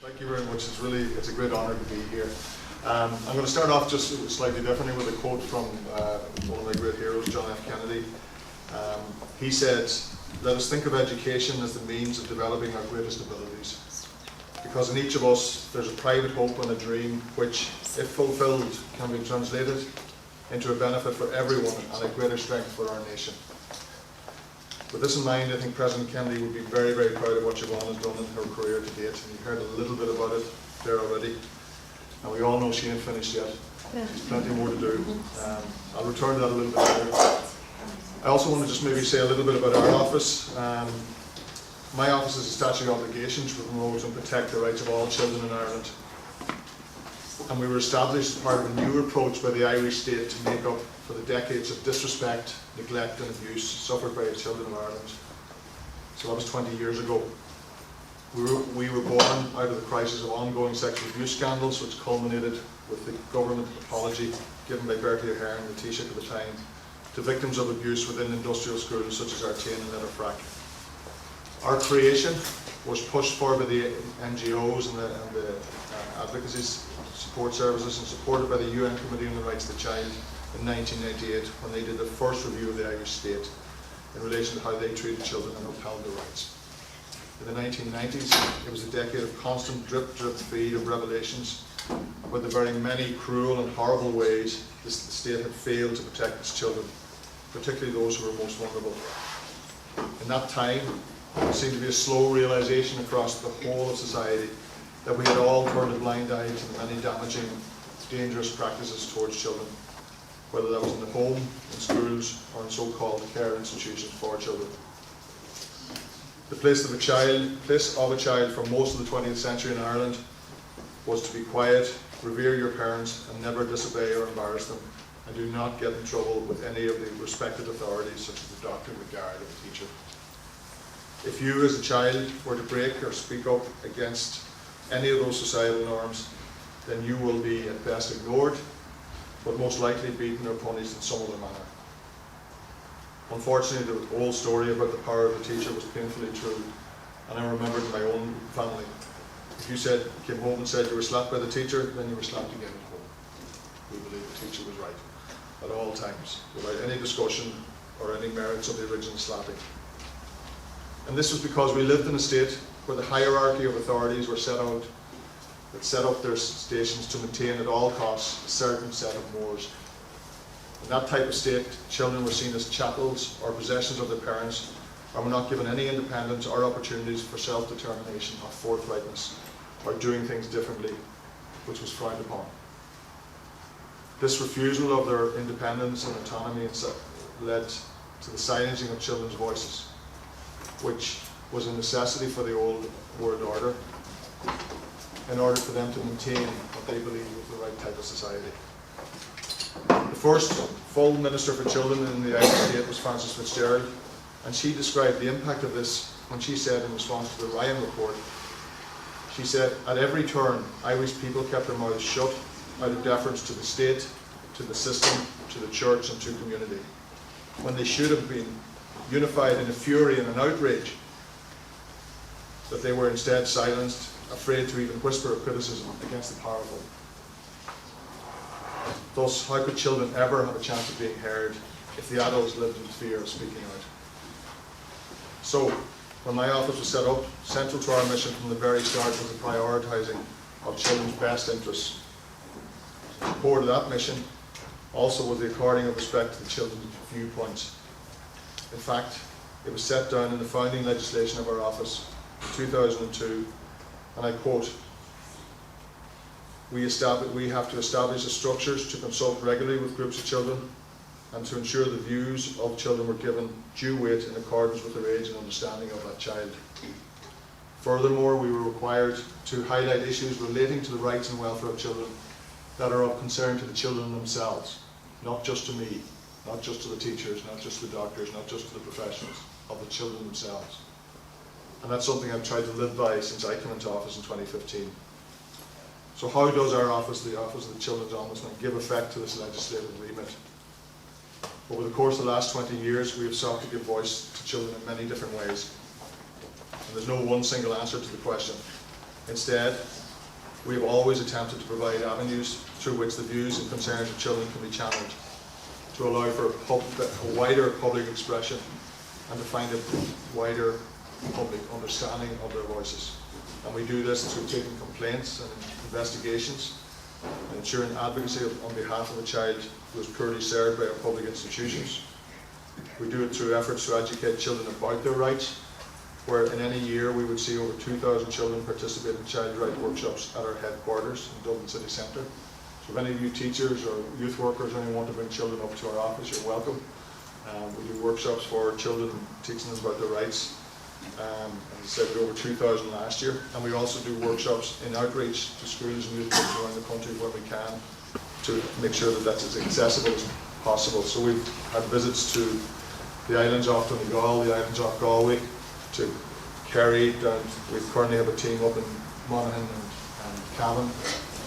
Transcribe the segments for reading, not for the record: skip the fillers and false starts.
Thank you very much. It's a great honour to be here. I'm going to start off just slightly differently with a quote from one of my great heroes, John F. Kennedy. He said, "Let us think of education as the means of developing our greatest abilities. Because in each of us there's a private hope and a dream which, if fulfilled, can be translated into a benefit for everyone and a greater strength for our nation." With this in mind, I think President Kennedy would be very, very proud of what Siobhan has done in her career to date. And you've heard a little bit about it there already. And we all know she ain't finished yet. There's plenty more to do. I'll return to that a little bit later. I also want to just maybe say a little bit about our office. My office has a statutory obligation to promote and protect the rights of all children in Ireland. And we were established as part of a new approach by the Irish state to make up for the decades of disrespect, neglect and abuse suffered by the children of Ireland. So that was 20 years ago. We were born out of the crisis of ongoing sexual abuse scandals, which culminated with the government apology given by Bertie Ahern and the Taoiseach at the time to victims of abuse within industrial schools such as Artane and Letterfrack. Our creation was pushed for by the NGOs and the advocacy support services and supported by the UN Committee on the Rights of the Child in 1998 when they did the first review of the Irish state in relation to how they treated children and upheld their rights. In the 1990s, it was a decade of constant drip feed of revelations about the very many cruel and horrible ways the state had failed to protect its children, particularly those who were most vulnerable. In that time, there seemed to be a slow realisation across the whole of society that we had all turned a blind eye to the many damaging, dangerous practices towards children, whether that was in the home, in schools, or in so-called care institutions for children. The place of a child for most of the 20th century in Ireland was to be quiet, revere your parents, and never disobey or embarrass them, and do not get in trouble with any of the respected authorities such as the doctor, the guard, or the teacher. If you as a child were to break or speak up against any of those societal norms, then you will be at best ignored, but most likely beaten or punished in some other manner. Unfortunately, the old story about the power of the teacher was painfully true, and I remembered in my own family. If you came home and said you were slapped by the teacher, then you were slapped again at home. We believed the teacher was right at all times, without any discussion or any merits of the original slapping. And this was because we lived in a state where the hierarchy of authorities were set up their stations to maintain at all costs a certain set of mores. In that type of state, children were seen as chattels or possessions of their parents, and were not given any independence or opportunities for self-determination or forthrightness, or doing things differently, which was frowned upon. This refusal of their independence and autonomy led to the silencing of children's voices, which was a necessity for the old world order, in order for them to maintain what they believed was the right type of society. The first full Minister for Children in the Irish state was Frances Fitzgerald, and she described the impact of this when she said in response to the Ryan report, she said, "At every turn, Irish people kept their mouths shut out of deference to the state, to the system, to the church and to community, when they should have been unified in a fury and an outrage, that they were instead silenced, afraid to even whisper a criticism against the powerful. Thus, how could children ever have a chance of being heard if the adults lived in fear of speaking out?" So, when my office was set up, central to our mission from the very start was the prioritising of children's best interests. Core to that mission also was the according of respect to the children's viewpoints. In fact, it was set down in the founding legislation of our office in 2002, and I quote, we have to establish the structures to consult regularly with groups of children and to ensure the views of children were given due weight in accordance with their age and understanding of that child. Furthermore, we were required to highlight issues relating to the rights and welfare of children that are of concern to the children themselves, not just to me, not just to the teachers, not just to the doctors, not just to the professionals, of the children themselves. And that's something I've tried to live by since I came into office in 2015. So how does our office, the Office of the Children's Ombudsman, give effect to this legislative remit? Over the course of the last 20 years, we have sought to give voice to children in many different ways. And there's no one single answer to the question. Instead, we have always attempted to provide avenues through which the views and concerns of children can be channeled, to allow for a wider public expression and to find a wider public understanding of their voices. And we do this through taking complaints and investigations and ensuring advocacy on behalf of a child who is poorly served by our public institutions. We do it through efforts to educate children about their rights, where in any year we would see over 2,000 children participate in child rights workshops at our headquarters in Dublin City Centre. So if any of you teachers or youth workers or anyone want to bring children up to our office, you're welcome. We do workshops for children, teaching them about their rights. As I said, we had over 2,000 last year, and we also do workshops in outreach to schools and youth groups around the country where we can, to make sure that that's as accessible as possible. So we've had visits to the islands off Donegal, the islands off Galway, to Kerry, and we currently have a team up in Monaghan and Cavan,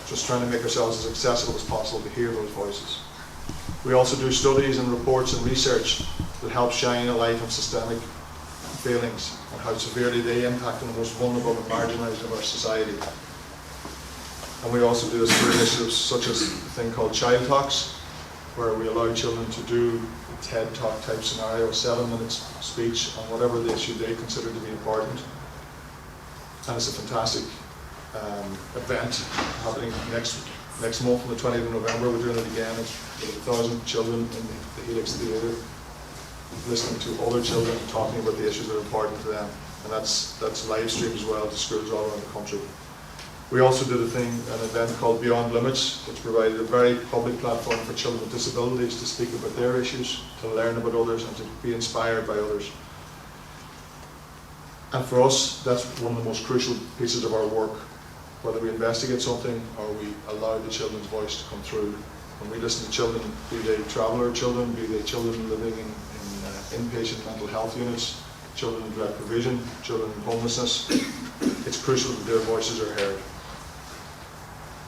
just trying to make ourselves as accessible as possible to hear those voices. We also do studies and reports and research that help shine a light on systemic failings and how severely they impact on the most vulnerable and marginalised of our society. And we also do this through initiatives such as a thing called Child Talks, where we allow children to do a TED Talk type scenario, a 7-minute speech on whatever the issue they consider to be important. And it's a fantastic event happening next month on the 20th of November. We're doing it again. It's with 1,000 children in the Helix Theatre, listening to other children talking about the issues that are important to them. And that's live streamed as well to schools all around the country. We also did an event called Beyond Limits, which provided a very public platform for children with disabilities to speak about their issues, to learn about others and to be inspired by others. And for us, that's one of the most crucial pieces of our work, whether we investigate something or we allow the children's voice to come through. When we listen to children, be they traveller children, be they children living in inpatient mental health units, children in direct provision, children in homelessness, it's crucial that their voices are heard.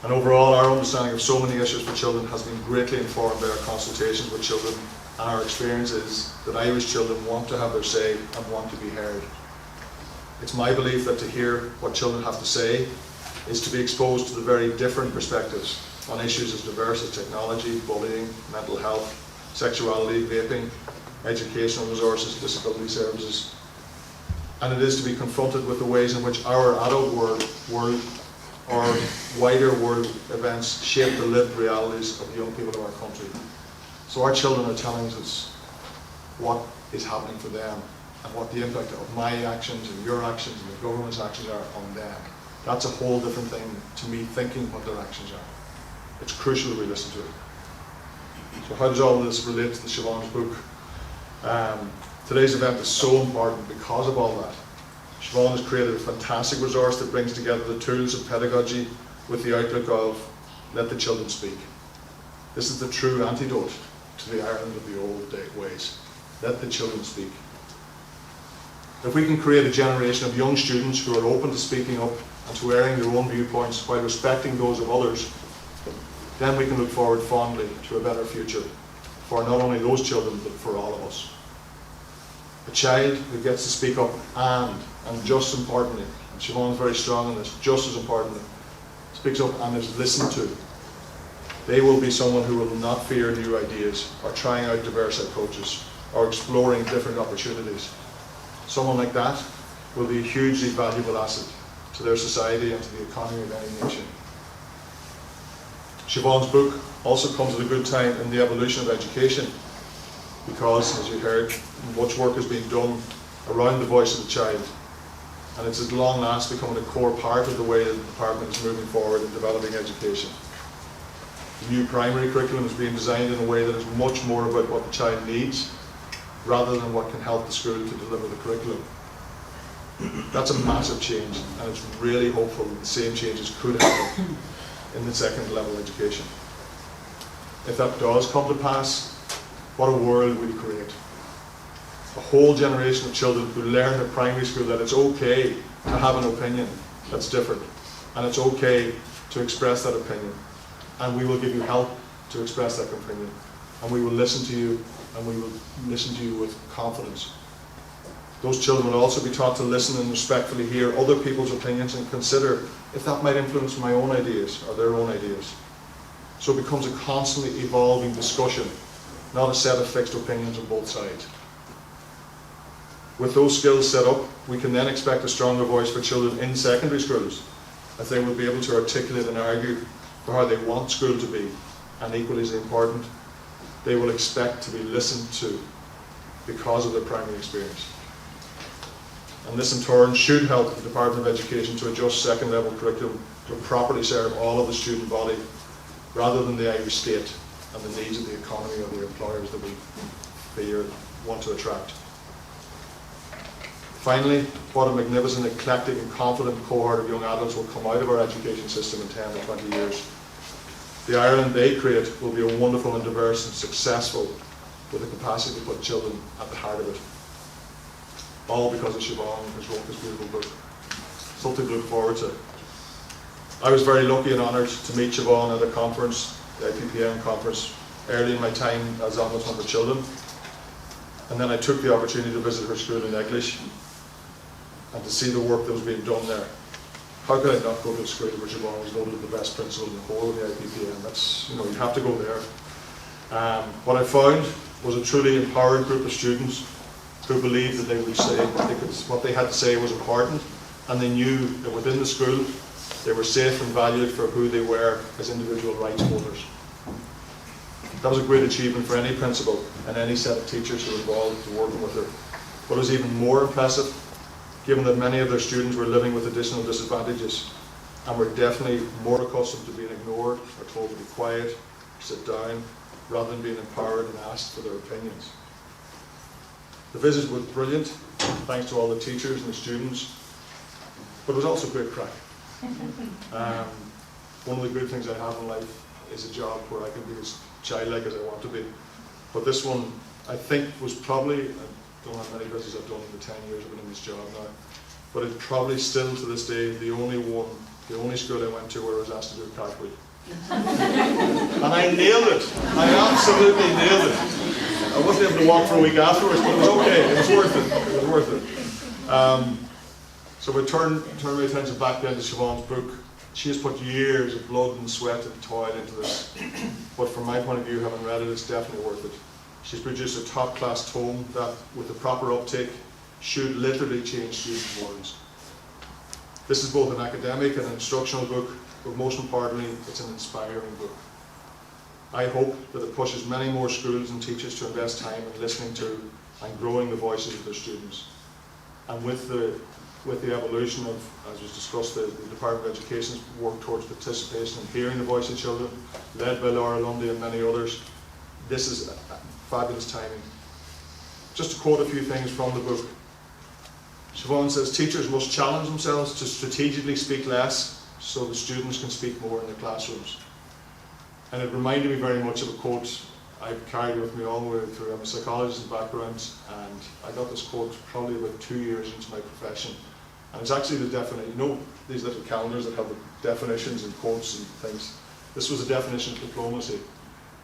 And overall, our understanding of so many issues for children has been greatly informed by our consultations with children, and our experience is that Irish children want to have their say and want to be heard. It's my belief that to hear what children have to say is to be exposed to the very different perspectives on issues as diverse as technology, bullying, mental health, sexuality, vaping, educational resources, disability services. And it is to be confronted with the ways in which our adult world or wider world events shape the lived realities of young people of our country. So our children are telling us what is happening for them and what the impact of my actions and your actions and the government's actions are on them. That's a whole different thing to me thinking what their actions are. It's crucial that we listen to it. So how does all of this relate to the Siobhan's book? Today's event is so important because of all that. Siobhan has created a fantastic resource that brings together the tools of pedagogy with the outlook of let the children speak. This is the true antidote to the Ireland of the old ways. Let the children speak. If we can create a generation of young students who are open to speaking up and to airing their own viewpoints while respecting those of others, then we can look forward fondly to a better future for not only those children but for all of us. A child who gets to speak up and just importantly, and Siobhan is very strong on this, just as importantly, speaks up and is listened to, they will be someone who will not fear new ideas or trying out diverse approaches or exploring different opportunities. Someone like that will be a hugely valuable asset to their society and to the economy of any nation. Siobhan's book also comes at a good time in the evolution of education because, as you heard, much work has been done around the voice of the child, and it's at long last becoming a core part of the way that the department is moving forward in developing education. The new primary curriculum is being designed in a way that is much more about what the child needs rather than what can help the school to deliver the curriculum. That's a massive change, and it's really hopeful that the same changes could happen in the second level education. If that does come to pass, what a world we'll create. A whole generation of children who learn at primary school that it's okay to have an opinion that's different, and it's okay to express that opinion, and we will give you help to express that opinion, and we will listen to you, and we will listen to you with confidence. Those children will also be taught to listen and respectfully hear other people's opinions and consider if that might influence my own ideas or their own ideas. So it becomes a constantly evolving discussion, not a set of fixed opinions on both sides. With those skills set up, we can then expect a stronger voice for children in secondary schools, as they will be able to articulate and argue for how they want school to be, and equally as important, they will expect to be listened to because of their primary experience. And this in turn should help the Department of Education to adjust second level curriculum to properly serve all of the student body, rather than the Irish state and the needs of the economy or the employers that we fear want to attract. Finally, what a magnificent, eclectic and confident cohort of young adults will come out of our education system in 10 or 20 years. The Ireland they create will be a wonderful and diverse and successful, with the capacity to put children at the heart of it. All because of Siobhan, who's wrote this beautiful book. Something to look forward to. I was very lucky and honoured to meet Siobhan at a conference, the IPPN conference, early in my time as Ombudsman for Children. And then I took the opportunity to visit her school in English and to see the work that was being done there. How could I not go to a school where Siobhan was voted the best principal in the whole of the IPPN? That's, you have to go there. What I found was a truly empowered group of students who believed that they would say what they had to say was important, and they knew that within the school they were safe and valued for who they were as individual rights holders. That was a great achievement for any principal and any set of teachers who were involved in working with her. What was even more impressive, given that many of their students were living with additional disadvantages and were definitely more accustomed to being ignored or told to be quiet, sit down, rather than being empowered and asked for their opinions. The visit was brilliant, thanks to all the teachers and the students, but it was also great crack. One of the good things I have in life is a job where I can be as childlike as I want to be. But this one, I think, was probably, I don't have many visits I've done in the 10 years I've been in this job now, but it's probably still to this day the only school I went to where I was asked to do a cartwheel. And I nailed it. I absolutely nailed it. I wasn't able to walk for a week afterwards, but it was okay. It was worth it. It was worth it. So we turn my attention back then to Siobhan's book. She has put years of blood and sweat and toil into this. But from my point of view, having read it, it's definitely worth it. She's produced a top-class tome that, with the proper uptake, should literally change students' lives. This is both an academic and an instructional book, but most importantly, it's an inspiring book. I hope that it pushes many more schools and teachers to invest time in listening to and growing the voices of their students. And with the evolution of, as was discussed, the Department of Education's work towards participation and hearing the voice of children, led by Laura Lundy and many others, this is fabulous timing. Just to quote a few things from the book. Siobhan says, teachers must challenge themselves to strategically speak less so the students can speak more in their classrooms. And it reminded me very much of a quote I've carried with me all the way through. I'm a psychologist in background, and I got this quote probably about 2 years into my profession. And it's actually the definition, these little calendars that have the definitions and quotes and things. This was a definition of diplomacy.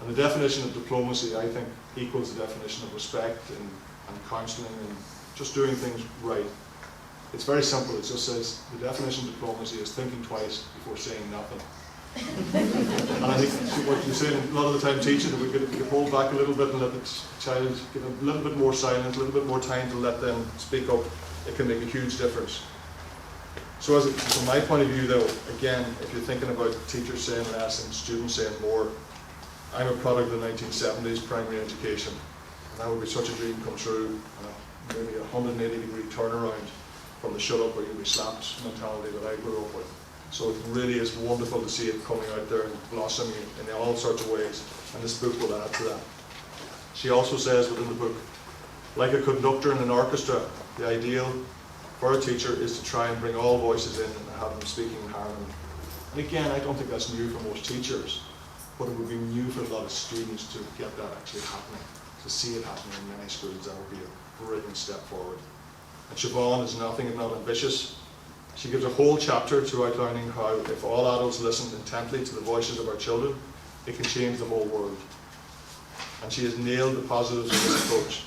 And the definition of diplomacy, I think, equals the definition of respect and counselling and just doing things right. It's very simple. It just says the definition of diplomacy is thinking twice before saying nothing. And I think what you're saying a lot of the time, teaching, that we could hold back a little bit and let the child give a little bit more silence, a little bit more time to let them speak up. It can make a huge difference. So from my point of view though, again, if you're thinking about teachers saying less and students saying more, I'm a product of the 1970s primary education, and that would be such a dream come true, maybe a 180-degree turnaround from the shut up or you'll be slapped mentality that I grew up with. So it really is wonderful to see it coming out there and blossoming in all sorts of ways, and this book will add to that. She also says within the book, like a conductor in an orchestra, the ideal for a teacher is to try and bring all voices in and have them speaking in harmony. And again, I don't think that's new for most teachers, but it would be new for a lot of students to get that actually happening, to see it happening in many schools. That would be a brilliant step forward. And Siobhan is nothing if not ambitious. She gives a whole chapter to outlining how, if all adults listened intently to the voices of our children, it can change the whole world. And she has nailed the positives of this approach.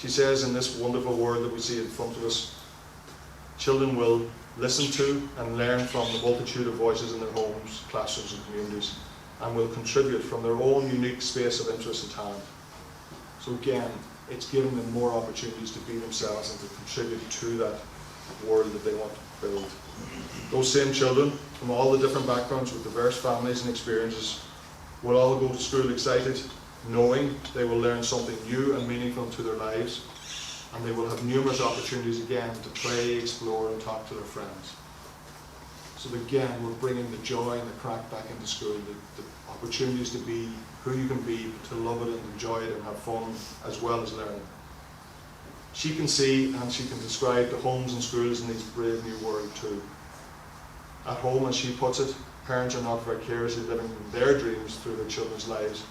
She says in this wonderful world that we see in front of us, children will listen to and learn from the multitude of voices in their homes, classrooms and communities, and will contribute from their own unique space of interest and talent. So again, it's giving them more opportunities to be themselves and to contribute to that world that they want to build. Those same children from all the different backgrounds with diverse families and experiences will all go to school excited, knowing they will learn something new and meaningful to their lives, and they will have numerous opportunities again to play, explore and talk to their friends. So again, we're bringing the joy and the crack back into school, the opportunities to be who you can be, to love it and enjoy it and have fun as well as learning. She can see and she can describe the homes and schools in this brave new world too. At home, as she puts it, parents are not vicariously living their dreams through their children's lives,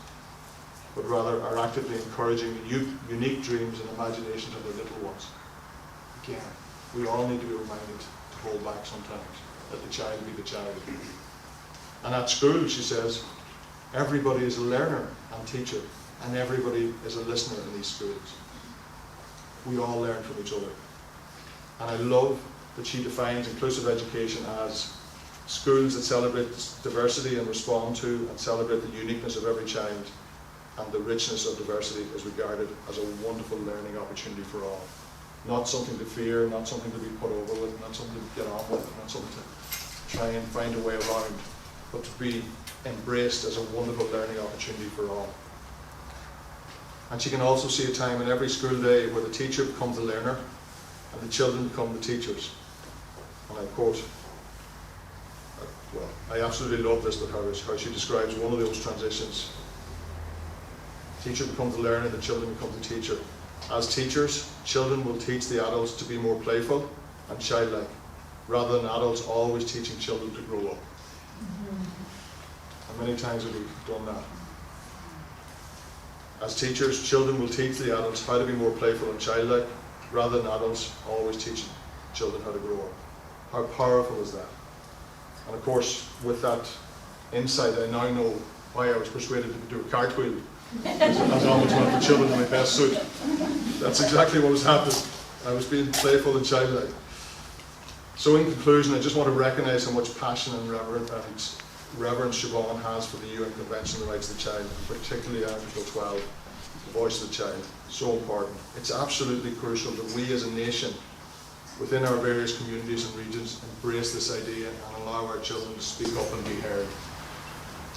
but rather are actively encouraging the unique dreams and imaginations of their little ones. Again, we all need to be reminded to hold back sometimes, let the child be the child. And at school, she says, everybody is a learner and teacher, and everybody is a listener in these schools. We all learn from each other. And I love that she defines inclusive education as schools that celebrate diversity and respond to and celebrate the uniqueness of every child, and the richness of diversity is regarded as a wonderful learning opportunity for all. Not something to fear, not something to be put over with, not something to get on with, not something to try and find a way around, but to be embraced as a wonderful learning opportunity for all. And she can also see a time in every school day where the teacher becomes the learner and the children become the teachers. And I quote, well, I absolutely love this with her, is how she describes one of those transitions. Teacher becomes the learner, the children become the teacher. As teachers, children will teach the adults to be more playful and childlike, rather than adults always teaching children to grow up. And many times have we done that. As teachers, children will teach the adults how to be more playful and childlike, rather than adults always teaching children how to grow up. How powerful is that? And of course, with that insight, I now know why I was persuaded to do a cartwheel as Ombudsman for children in my best suit. That's exactly what was happening. I was being playful and childlike. So in conclusion, I just want to recognise how much passion and reverence Siobhan has for the UN Convention on the Rights of the Child, and particularly Article 12, the voice of the child. So important. It's absolutely crucial that we as a nation, within our various communities and regions, embrace this idea and allow our children to speak up and be heard.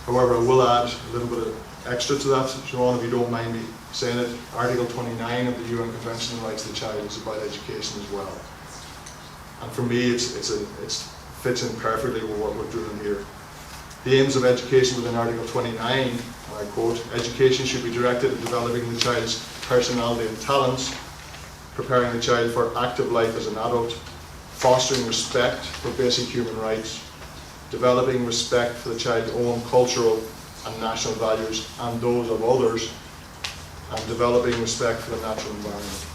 However, I will add a little bit of extra to that, Siobhan, if you don't mind me saying it. Article 29 of the UN Convention on the Rights of the Child is about education as well. And for me, it fits in perfectly with what we're doing here. The aims of education within Article 29, and I quote, education should be directed at developing the child's personality and talents, preparing the child for active life as an adult, fostering respect for basic human rights, developing respect for the child's own cultural and national values and those of others, and developing respect for the natural environment.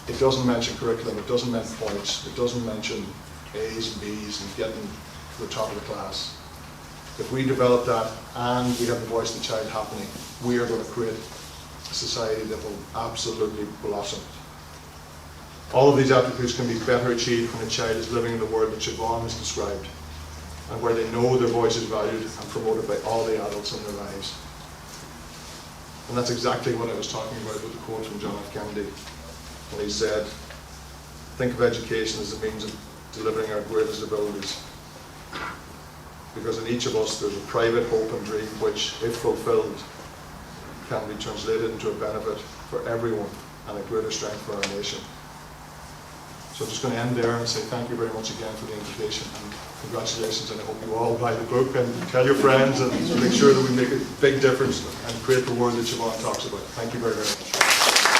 It doesn't mention curriculum, it doesn't mention points, it doesn't mention A's and B's and getting to the top of the class. If we develop that and we have the voice of the child happening, we are going to create a society that will absolutely blossom. All of these attributes can be better achieved when a child is living in the world that Siobhan has described, and where they know their voice is valued and promoted by all the adults in their lives. And that's exactly what I was talking about with the quote from John F. Kennedy, when he said, think of education as a means of delivering our greatest abilities. Because in each of us there's a private hope and dream which, if fulfilled, can be translated into a benefit for everyone and a greater strength for our nation. So I'm just going to end there and say thank you very much again for the invitation, and congratulations, and I hope you all buy the book and tell your friends and make sure that we make a big difference and create the world that Siobhan talks about. Thank you very, very much.